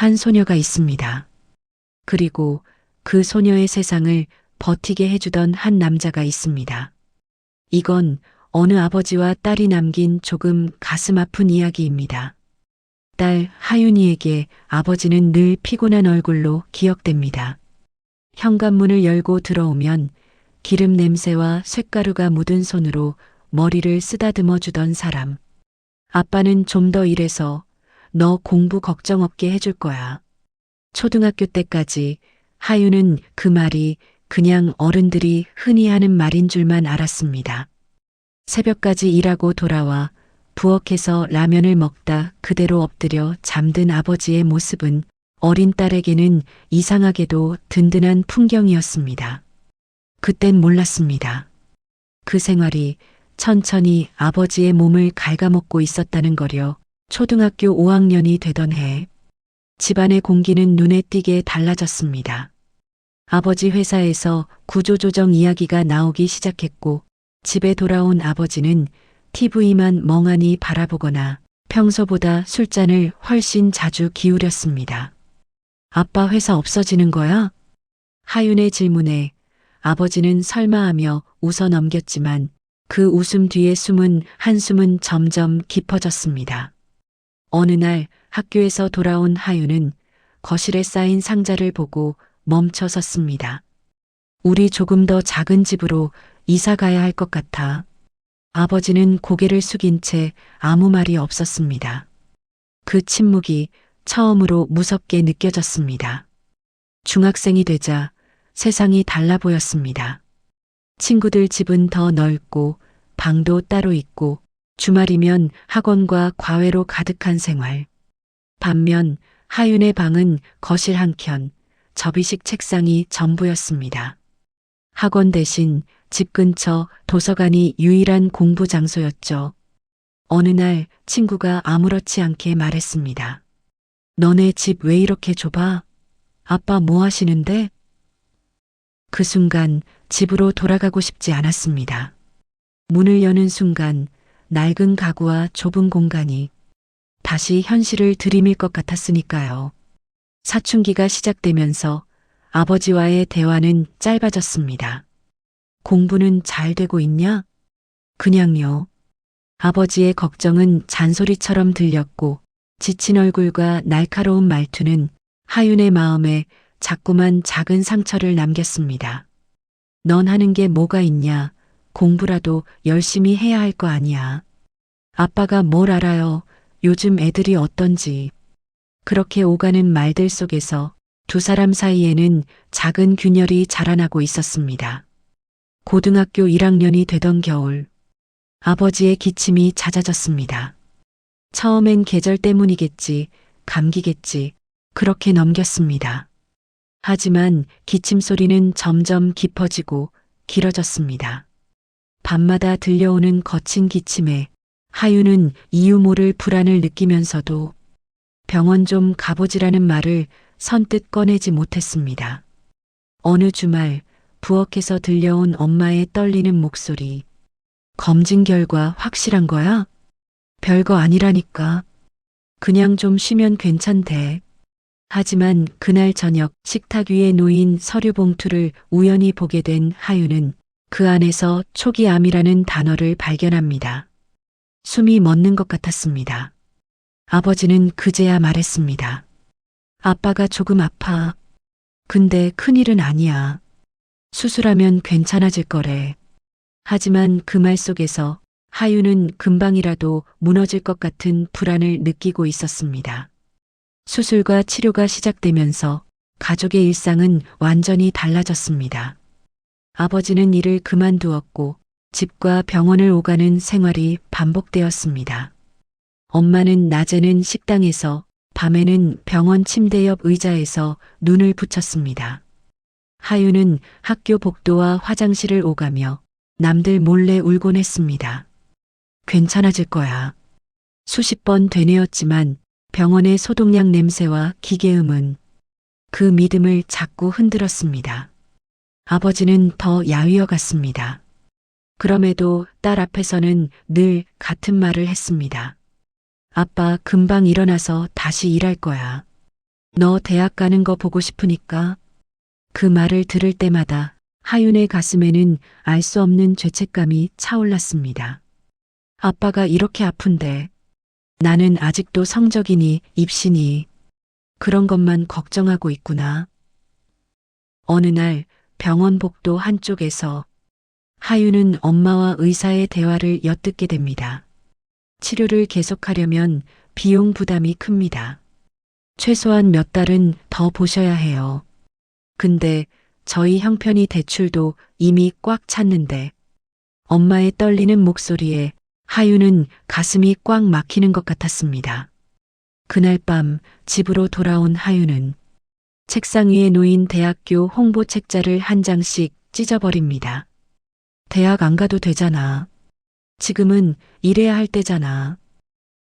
한 소녀가 있습니다. 그리고 그 소녀의 세상을 버티게 해주던 한 남자가 있습니다. 이건 어느 아버지와 딸이 남긴 조금 가슴 아픈 이야기입니다. 딸 하윤이에게 아버지는 늘 피곤한 얼굴로 기억됩니다. 현관문을 열고 들어오면 기름 냄새와 쇳가루가 묻은 손으로 머리를 쓰다듬어 주던 사람. 아빠는 좀 더 일해서 너 공부 걱정 없게 해줄 거야. 초등학교 때까지 하윤은 그 말이 그냥 어른들이 흔히 하는 말인 줄만 알았습니다. 새벽까지 일하고 돌아와 부엌에서 라면을 먹다 그대로 엎드려 잠든 아버지의 모습은 어린 딸에게는 이상하게도 든든한 풍경이었습니다. 그땐 몰랐습니다. 그 생활이 천천히 아버지의 몸을 갉아먹고 있었다는 거려. 초등학교 5학년이 되던 해 집안의 공기는 눈에 띄게 달라졌습니다. 아버지 회사에서 구조조정 이야기가 나오기 시작했고 집에 돌아온 아버지는 TV만 멍하니 바라보거나 평소보다 술잔을 훨씬 자주 기울였습니다. 아빠 회사 없어지는 거야? 하윤의 질문에 아버지는 설마하며 웃어 넘겼지만 그 웃음 뒤에 숨은 한숨은 점점 깊어졌습니다. 어느 날 학교에서 돌아온 하윤은 거실에 쌓인 상자를 보고 멈춰 섰습니다. 우리 조금 더 작은 집으로 이사 가야 할 것 같아. 아버지는 고개를 숙인 채 아무 말이 없었습니다. 그 침묵이 처음으로 무섭게 느껴졌습니다. 중학생이 되자 세상이 달라 보였습니다. 친구들 집은 더 넓고 방도 따로 있고 주말이면 학원과 과외로 가득한 생활. 반면 하윤의 방은 거실 한켠, 접이식 책상이 전부였습니다. 학원 대신 집 근처 도서관이 유일한 공부 장소였죠. 어느 날 친구가 아무렇지 않게 말했습니다. 너네 집 왜 이렇게 좁아? 아빠 뭐 하시는데? 그 순간 집으로 돌아가고 싶지 않았습니다. 문을 여는 순간 낡은 가구와 좁은 공간이 다시 현실을 들이밀 것 같았으니까요. 사춘기가 시작되면서 아버지와의 대화는 짧아졌습니다. 공부는 잘 되고 있냐? 그냥요. 아버지의 걱정은 잔소리처럼 들렸고 지친 얼굴과 날카로운 말투는 하윤의 마음에 자꾸만 작은 상처를 남겼습니다. 넌 하는 게 뭐가 있냐? 공부라도 열심히 해야 할 거 아니야. 아빠가 뭘 알아요? 요즘 애들이 어떤지. 그렇게 오가는 말들 속에서 두 사람 사이에는 작은 균열이 자라나고 있었습니다. 고등학교 1학년이 되던 겨울, 아버지의 기침이 잦아졌습니다. 처음엔 계절 때문이겠지, 감기겠지, 그렇게 넘겼습니다. 하지만 기침 소리는 점점 깊어지고 길어졌습니다. 밤마다 들려오는 거친 기침에 하윤은 이유 모를 불안을 느끼면서도 병원 좀 가보지라는 말을 선뜻 꺼내지 못했습니다. 어느 주말 부엌에서 들려온 엄마의 떨리는 목소리. 검진 결과 확실한 거야? 별거 아니라니까. 그냥 좀 쉬면 괜찮대. 하지만 그날 저녁 식탁 위에 놓인 서류 봉투를 우연히 보게 된 하윤은 그 안에서 초기암이라는 단어를 발견합니다. 숨이 멎는 것 같았습니다. 아버지는 그제야 말했습니다. 아빠가 조금 아파. 근데 큰일은 아니야. 수술하면 괜찮아질 거래. 하지만 그 말 속에서 하윤은 금방이라도 무너질 것 같은 불안을 느끼고 있었습니다. 수술과 치료가 시작되면서 가족의 일상은 완전히 달라졌습니다. 아버지는 일을 그만두었고 집과 병원을 오가는 생활이 반복되었습니다. 엄마는 낮에는 식당에서 밤에는 병원 침대 옆 의자에서 눈을 붙였습니다. 하윤은 학교 복도와 화장실을 오가며 남들 몰래 울곤 했습니다. 괜찮아질 거야. 수십 번 되뇌었지만 병원의 소독약 냄새와 기계음은 그 믿음을 자꾸 흔들었습니다. 아버지는 더 야위어 갔습니다. 그럼에도 딸 앞에서는 늘 같은 말을 했습니다. 아빠 금방 일어나서 다시 일할 거야. 너 대학 가는 거 보고 싶으니까. 그 말을 들을 때마다 하윤의 가슴에는 알 수 없는 죄책감이 차올랐습니다. 아빠가 이렇게 아픈데 나는 아직도 성적이니 입시니 그런 것만 걱정하고 있구나. 어느 날 병원 복도 한쪽에서 하윤은 엄마와 의사의 대화를 엿듣게 됩니다. 치료를 계속하려면 비용 부담이 큽니다. 최소한 몇 달은 더 보셔야 해요. 근데 저희 형편이 대출도 이미 꽉 찼는데 엄마의 떨리는 목소리에 하윤은 가슴이 꽉 막히는 것 같았습니다. 그날 밤 집으로 돌아온 하윤은 책상 위에 놓인 대학교 홍보 책자를 한 장씩 찢어버립니다. 대학 안 가도 되잖아. 지금은 일해야 할 때잖아.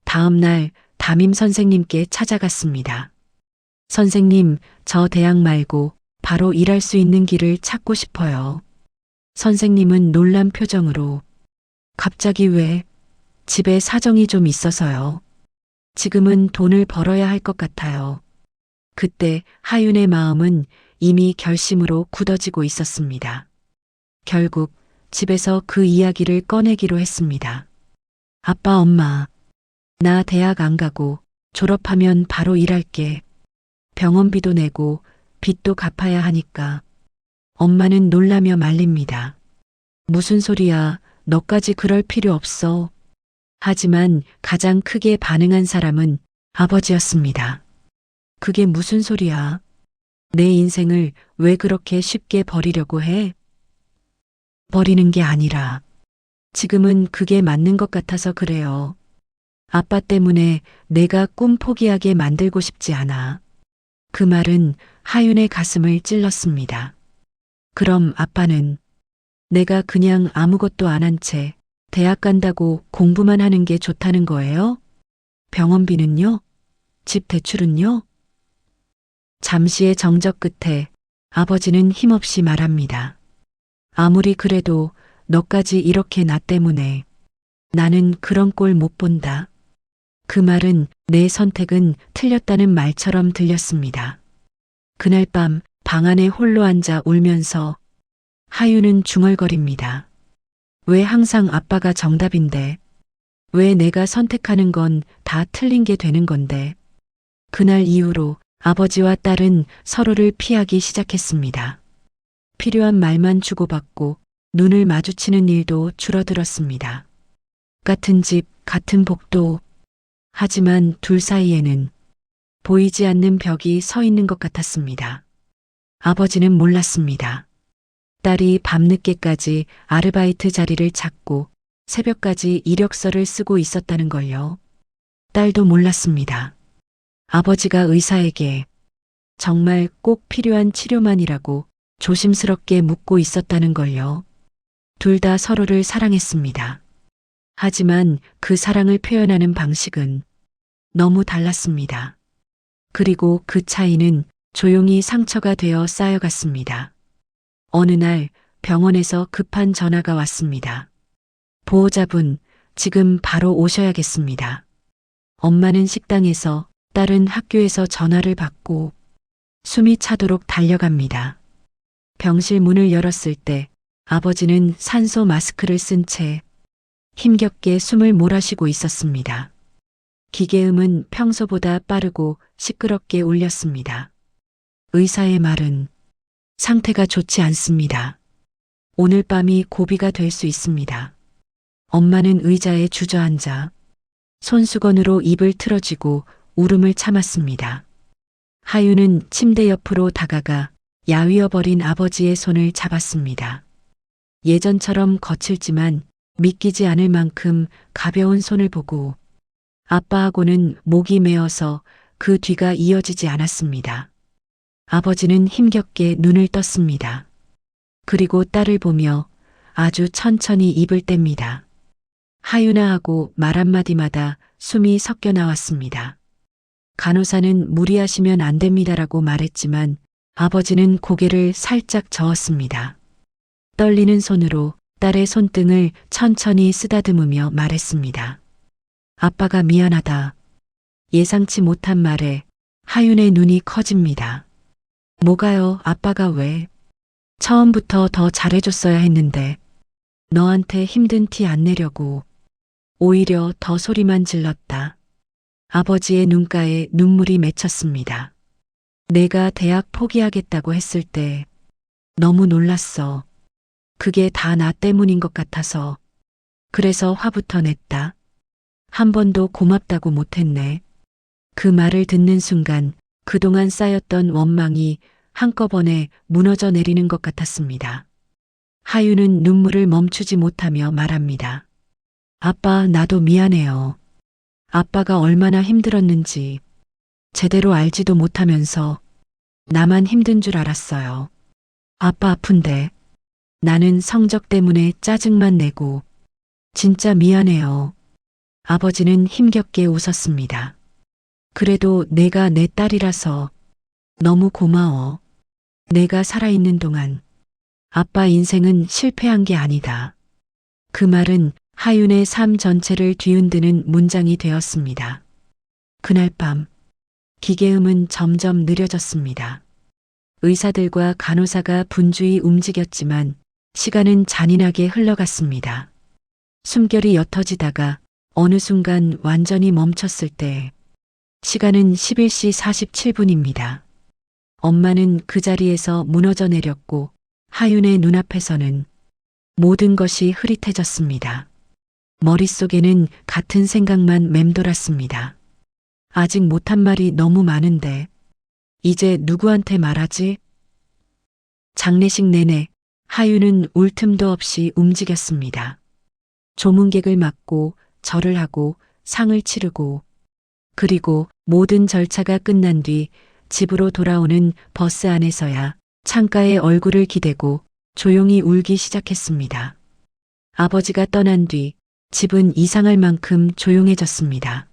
다음 날 담임 선생님께 찾아갔습니다. 선생님, 저 대학 말고 바로 일할 수 있는 길을 찾고 싶어요. 선생님은 놀란 표정으로 갑자기 왜? 집에 사정이 좀 있어서요. 지금은 돈을 벌어야 할 것 같아요. 그때 하윤의 마음은 이미 결심으로 굳어지고 있었습니다. 결국 집에서 그 이야기를 꺼내기로 했습니다. 아빠, 엄마, 나 대학 안 가고 졸업하면 바로 일할게. 병원비도 내고 빚도 갚아야 하니까. 엄마는 놀라며 말립니다. 무슨 소리야, 너까지 그럴 필요 없어. 하지만 가장 크게 반응한 사람은 아버지였습니다. 그게 무슨 소리야? 내 인생을 왜 그렇게 쉽게 버리려고 해? 버리는 게 아니라 지금은 그게 맞는 것 같아서 그래요. 아빠 때문에 내가 꿈 포기하게 만들고 싶지 않아. 그 말은 하윤의 가슴을 찔렀습니다. 그럼 아빠는 내가 그냥 아무것도 안 한 채 대학 간다고 공부만 하는 게 좋다는 거예요? 병원비는요? 집 대출은요? 잠시의 정적 끝에 아버지는 힘없이 말합니다. 아무리 그래도 너까지 이렇게 나 때문에 나는 그런 꼴 못 본다. 그 말은 내 선택은 틀렸다는 말처럼 들렸습니다. 그날 밤 방 안에 홀로 앉아 울면서 하윤은 중얼거립니다. 왜 항상 아빠가 정답인데? 왜 내가 선택하는 건 다 틀린 게 되는 건데? 그날 이후로 아버지와 딸은 서로를 피하기 시작했습니다. 필요한 말만 주고받고 눈을 마주치는 일도 줄어들었습니다. 같은 집, 같은 복도. 하지만 둘 사이에는 보이지 않는 벽이 서 있는 것 같았습니다. 아버지는 몰랐습니다. 딸이 밤늦게까지 아르바이트 자리를 찾고 새벽까지 이력서를 쓰고 있었다는 걸요. 딸도 몰랐습니다. 아버지가 의사에게 정말 꼭 필요한 치료만이라고 조심스럽게 묻고 있었다는 걸요. 둘 다 서로를 사랑했습니다. 하지만 그 사랑을 표현하는 방식은 너무 달랐습니다. 그리고 그 차이는 조용히 상처가 되어 쌓여갔습니다. 어느 날 병원에서 급한 전화가 왔습니다. 보호자분, 지금 바로 오셔야겠습니다. 엄마는 식당에서, 딸은 학교에서 전화를 받고 숨이 차도록 달려갑니다. 병실 문을 열었을 때 아버지는 산소 마스크를 쓴 채 힘겹게 숨을 몰아쉬고 있었습니다. 기계음은 평소보다 빠르고 시끄럽게 울렸습니다. 의사의 말은 상태가 좋지 않습니다. 오늘 밤이 고비가 될 수 있습니다. 엄마는 의자에 주저앉아 손수건으로 입을 틀어쥐고 울음을 참았습니다. 하윤은 침대 옆으로 다가가 야위어버린 아버지의 손을 잡았습니다. 예전처럼 거칠지만 믿기지 않을 만큼 가벼운 손을 보고 아빠하고는 목이 메어서 그 뒤가 이어지지 않았습니다. 아버지는 힘겹게 눈을 떴습니다. 그리고 딸을 보며 아주 천천히 입을 뗍니다. 하윤아 하고 말 한마디마다 숨이 섞여 나왔습니다. 간호사는 무리하시면 안 됩니다라고 말했지만 아버지는 고개를 살짝 저었습니다. 떨리는 손으로 딸의 손등을 천천히 쓰다듬으며 말했습니다. 아빠가 미안하다. 예상치 못한 말에 하윤의 눈이 커집니다. 뭐가요? 아빠가 왜? 처음부터 더 잘해줬어야 했는데 너한테 힘든 티 안 내려고 오히려 더 소리만 질렀다. 아버지의 눈가에 눈물이 맺혔습니다. 내가 대학 포기하겠다고 했을 때 너무 놀랐어. 그게 다 나 때문인 것 같아서. 그래서 화부터 냈다. 한 번도 고맙다고 못했네. 그 말을 듣는 순간 그동안 쌓였던 원망이 한꺼번에 무너져 내리는 것 같았습니다. 하윤은 눈물을 멈추지 못하며 말합니다. 아빠, 나도 미안해요. 아빠가 얼마나 힘들었는지 제대로 알지도 못하면서 나만 힘든 줄 알았어요. 아빠 아픈데 나는 성적 때문에 짜증만 내고 진짜 미안해요. 아버지는 힘겹게 웃었습니다. 그래도 내가 내 딸이라서 너무 고마워. 내가 살아있는 동안 아빠 인생은 실패한 게 아니다. 그 말은 하윤의 삶 전체를 뒤흔드는 문장이 되었습니다. 그날 밤 기계음은 점점 느려졌습니다. 의사들과 간호사가 분주히 움직였지만 시간은 잔인하게 흘러갔습니다. 숨결이 옅어지다가 어느 순간 완전히 멈췄을 때 시간은 11시 47분입니다. 엄마는 그 자리에서 무너져 내렸고 하윤의 눈앞에서는 모든 것이 흐릿해졌습니다. 머릿속에는 같은 생각만 맴돌았습니다. 아직 못한 말이 너무 많은데 이제 누구한테 말하지? 장례식 내내 하윤은 울 틈도 없이 움직였습니다. 조문객을 맞고 절을 하고 상을 치르고 그리고 모든 절차가 끝난 뒤 집으로 돌아오는 버스 안에서야 창가에 얼굴을 기대고 조용히 울기 시작했습니다. 아버지가 떠난 뒤 집은 이상할 만큼 조용해졌습니다.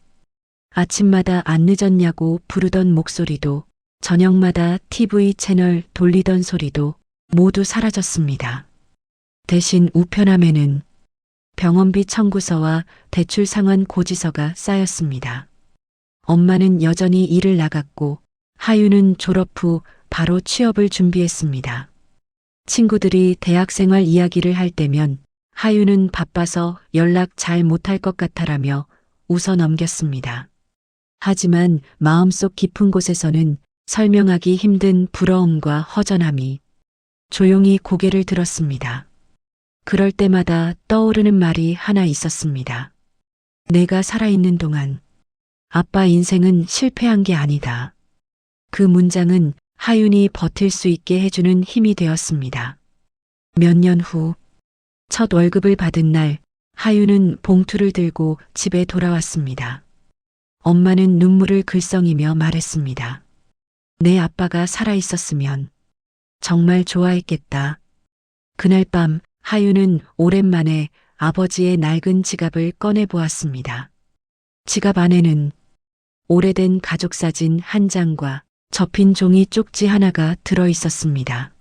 아침마다 안 늦었냐고 부르던 목소리도 저녁마다 TV 채널 돌리던 소리도 모두 사라졌습니다. 대신 우편함에는 병원비 청구서와 대출 상환 고지서가 쌓였습니다. 엄마는 여전히 일을 나갔고 하윤은 졸업 후 바로 취업을 준비했습니다. 친구들이 대학생활 이야기를 할 때면 하윤은 바빠서 연락 잘 못할 것 같아라며 웃어 넘겼습니다. 하지만 마음속 깊은 곳에서는 설명하기 힘든 부러움과 허전함이 조용히 고개를 들었습니다. 그럴 때마다 떠오르는 말이 하나 있었습니다. 내가 살아있는 동안 아빠 인생은 실패한 게 아니다. 그 문장은 하윤이 버틸 수 있게 해주는 힘이 되었습니다. 몇 년 후 첫 월급을 받은 날 하윤은 봉투를 들고 집에 돌아왔습니다. 엄마는 눈물을 글썽이며 말했습니다. 내 아빠가 살아있었으면 정말 좋아했겠다. 그날 밤 하윤은 오랜만에 아버지의 낡은 지갑을 꺼내 보았습니다. 지갑 안에는 오래된 가족사진 한 장과 접힌 종이 쪽지 하나가 들어 있었습니다.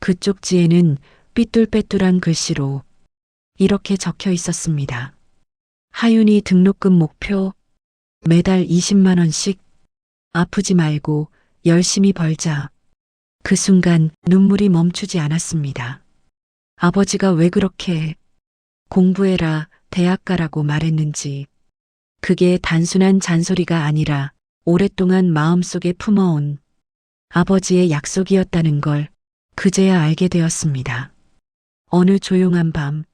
그 쪽지에는 삐뚤빼뚤한 글씨로 이렇게 적혀 있었습니다. 하윤이 등록금 목표 매달 20만 원씩 아프지 말고 열심히 벌자. 그 순간 눈물이 멈추지 않았습니다. 아버지가 왜 그렇게 공부해라, 대학 가라고 말했는지 그게 단순한 잔소리가 아니라 오랫동안 마음속에 품어온 아버지의 약속이었다는 걸 그제야 알게 되었습니다. 어느 조용한 밤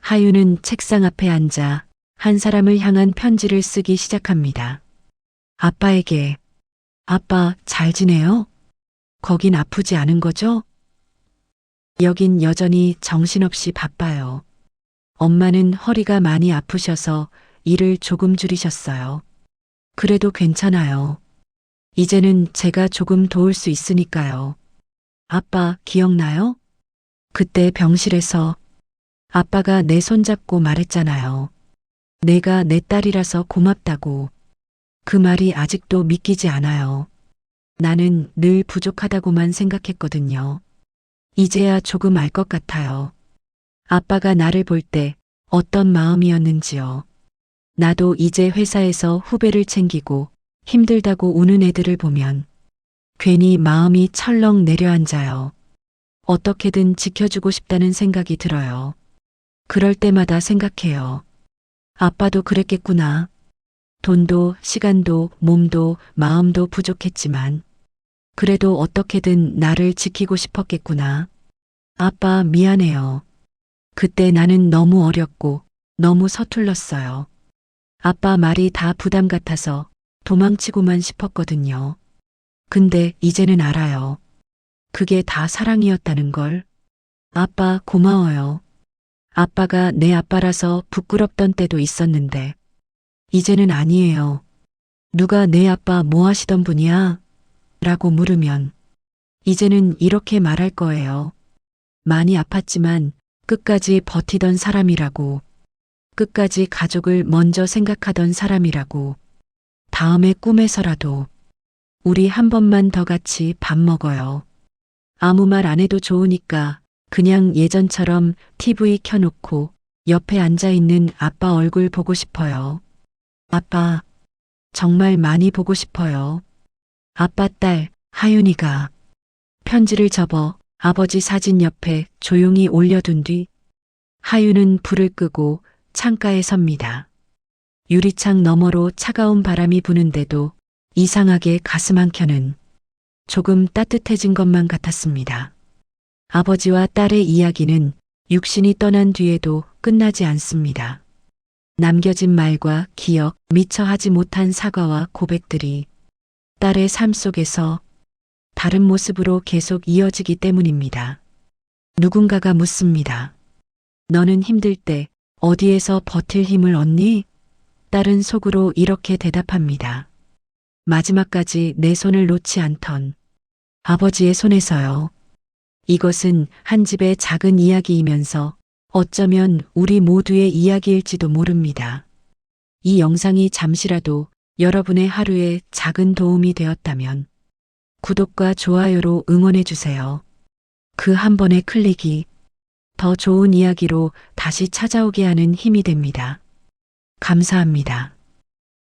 하윤은 책상 앞에 앉아 한 사람을 향한 편지를 쓰기 시작합니다. 아빠에게 아빠 잘 지내요? 거긴 아프지 않은 거죠? 여긴 여전히 정신없이 바빠요. 엄마는 허리가 많이 아프셔서 일을 조금 줄이셨어요. 그래도 괜찮아요. 이제는 제가 조금 도울 수 있으니까요. 아빠 기억나요? 그때 병실에서 아빠가 내 손잡고 말했잖아요. 내가 내 딸이라서 고맙다고. 그 말이 아직도 믿기지 않아요. 나는 늘 부족하다고만 생각했거든요. 이제야 조금 알 것 같아요. 아빠가 나를 볼 때 어떤 마음이었는지요. 나도 이제 회사에서 후배를 챙기고 힘들다고 우는 애들을 보면 괜히 마음이 철렁 내려앉아요. 어떻게든 지켜주고 싶다는 생각이 들어요. 그럴 때마다 생각해요. 아빠도 그랬겠구나. 돈도 시간도 몸도 마음도 부족했지만 그래도 어떻게든 나를 지키고 싶었겠구나. 아빠 미안해요. 그때 나는 너무 어렸고 너무 서툴렀어요. 아빠 말이 다 부담 같아서 도망치고만 싶었거든요. 근데 이제는 알아요. 그게 다 사랑이었다는 걸. 아빠 고마워요. 아빠가 내 아빠라서 부끄럽던 때도 있었는데 이제는 아니에요. 누가 내 아빠 뭐 하시던 분이야? 라고 물으면 이제는 이렇게 말할 거예요. 많이 아팠지만 끝까지 버티던 사람이라고. 끝까지 가족을 먼저 생각하던 사람이라고. 다음에 꿈에서라도 우리 한 번만 더 같이 밥 먹어요. 아무 말 안 해도 좋으니까 그냥 예전처럼 TV 켜놓고 옆에 앉아 있는 아빠 얼굴 보고 싶어요. 아빠, 정말 많이 보고 싶어요. 아빠 딸, 하윤이가 편지를 접어 아버지 사진 옆에 조용히 올려둔 뒤 하윤은 불을 끄고 창가에 섭니다. 유리창 너머로 차가운 바람이 부는데도 이상하게 가슴 한켠은 조금 따뜻해진 것만 같았습니다. 아버지와 딸의 이야기는 육신이 떠난 뒤에도 끝나지 않습니다. 남겨진 말과 기억, 미처 하지 못한 사과와 고백들이 딸의 삶 속에서 다른 모습으로 계속 이어지기 때문입니다. 누군가가 묻습니다. 너는 힘들 때 어디에서 버틸 힘을 얻니? 딸은 속으로 이렇게 대답합니다. 마지막까지 내 손을 놓지 않던 아버지의 손에서요. 이것은 한 집의 작은 이야기이면서 어쩌면 우리 모두의 이야기일지도 모릅니다. 이 영상이 잠시라도 여러분의 하루에 작은 도움이 되었다면 구독과 좋아요로 응원해 주세요. 그 한 번의 클릭이 더 좋은 이야기로 다시 찾아오게 하는 힘이 됩니다. 감사합니다.